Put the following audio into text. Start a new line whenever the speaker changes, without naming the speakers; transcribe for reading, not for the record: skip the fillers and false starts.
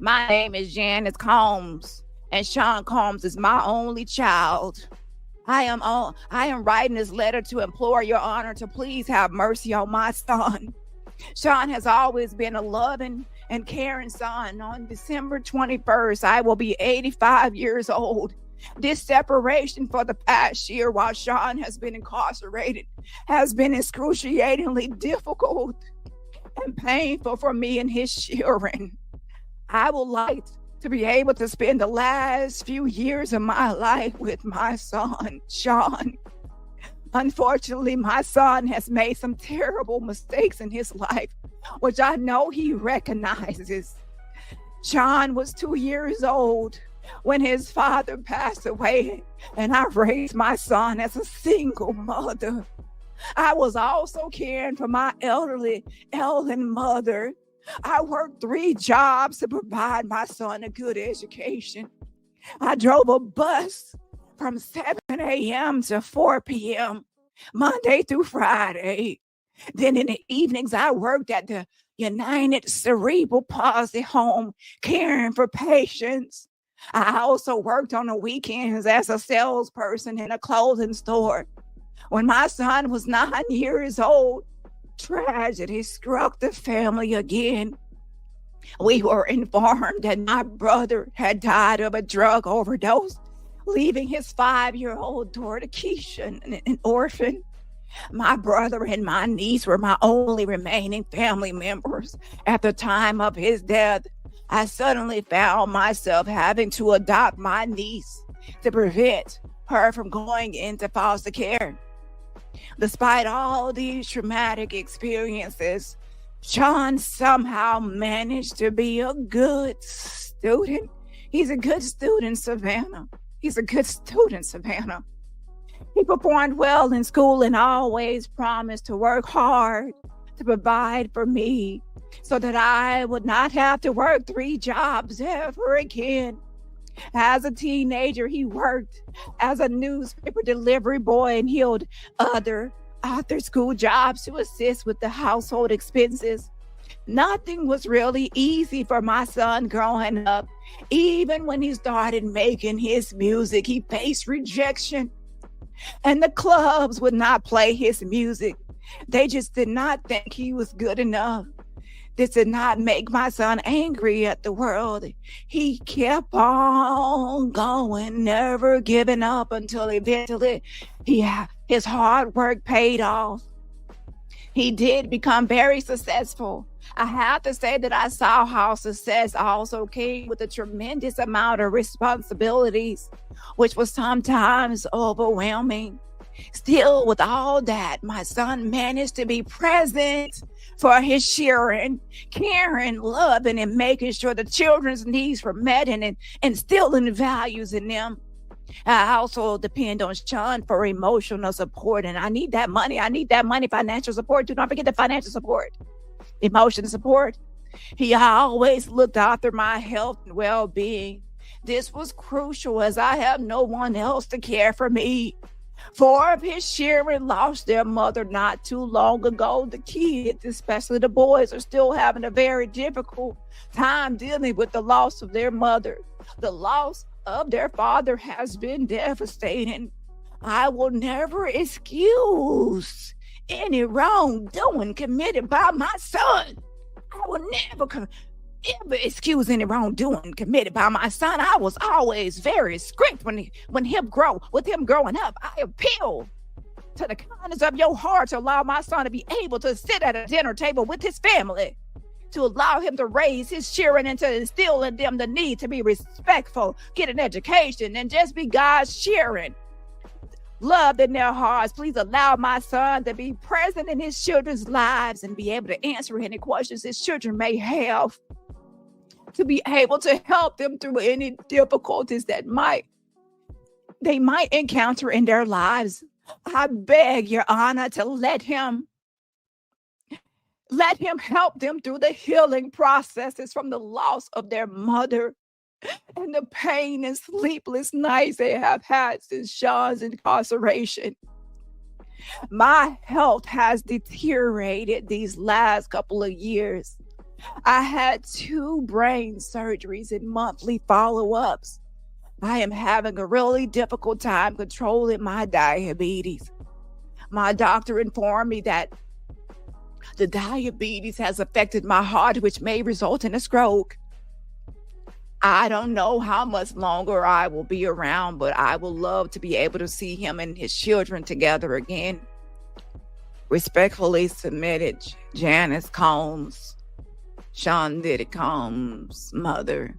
My name is Janice Combs, and Sean Combs is my only child. I am writing this letter to implore your honor to please have mercy on my son. Sean has always been a loving and caring son. On December 21st, I will be 85 years old. This separation for the past year while Sean has been incarcerated has been excruciatingly difficult and painful for me and his children. I would like to be able to spend the last few years of my life with my son, Sean. Unfortunately, my son has made some terrible mistakes in his life, which I know he recognizes. Sean was 2 years old when his father passed away, and I raised my son as a single mother. I was also caring for my elderly mother. I worked 3 jobs to provide my son a good education. I drove a bus from 7 a.m. to 4 p.m., Monday through Friday. Then in the evenings, I worked at the United Cerebral Palsy Home, caring for patients. I also worked on the weekends as a salesperson in a clothing store. When my son was 9 years old, tragedy struck the family again. We were informed that my brother had died of a drug overdose, leaving his 5-year-old daughter Keisha an orphan. My brother and my niece were my only remaining family members. At the time of his death, I suddenly found myself having to adopt my niece to prevent her from going into foster care. Despite all these traumatic experiences, Sean somehow managed to be a good student. He's a good student, Savannah. He's a good student, Savannah. He performed well in school and always promised to work hard to provide for me so that I would not have to work 3 jobs ever again. As a teenager, he worked as a newspaper delivery boy and held other after-school jobs to assist with the household expenses. Nothing was really easy for my son growing up. Even when he started making his music, he faced rejection. And the clubs would not play his music. They just did not think he was good enough. This did not make my son angry at the world. He kept on going, never giving up until eventually his hard work paid off. He did become very successful. I have to say that I saw how success also came with a tremendous amount of responsibilities, which was sometimes overwhelming. Still, with all that, my son managed to be present for his children, caring, loving, and making sure the children's needs were met and instilling values in them. I also depend on Sean for emotional support, and I need that money. Financial support. Do not forget the financial support. Emotional support. He always looked after my health and well-being. This was crucial as I have no one else to care for me. 4 of his children lost their mother not too long ago. The kids, especially the boys, are still having a very difficult time dealing with the loss of their mother. The loss of their father has been devastating. I will never excuse any wrongdoing committed by my son. I will never excuse any wrongdoing committed by my son. I was always very strict with him growing up. I appeal to the kindness of your heart to allow my son to be able to sit at a dinner table with his family, to allow him to raise his children and to instill in them the need to be respectful, get an education, and just be God's children. Love in their hearts. Please allow my son to be present in his children's lives and be able to answer any questions his children may have, to be able to help them through any difficulties that they might encounter in their lives. I beg your honor to let him help them through the healing processes from the loss of their mother and the pain and sleepless nights they have had since Sean's incarceration. My health has deteriorated these last couple of years. I had 2 brain surgeries and monthly follow-ups. I am having a really difficult time controlling my diabetes. My doctor informed me that the diabetes has affected my heart, which may result in a stroke. I don't know how much longer I will be around, but I will love to be able to see him and his children together again. Respectfully submitted, Janice Combs, Sean Diddy Combs' mother.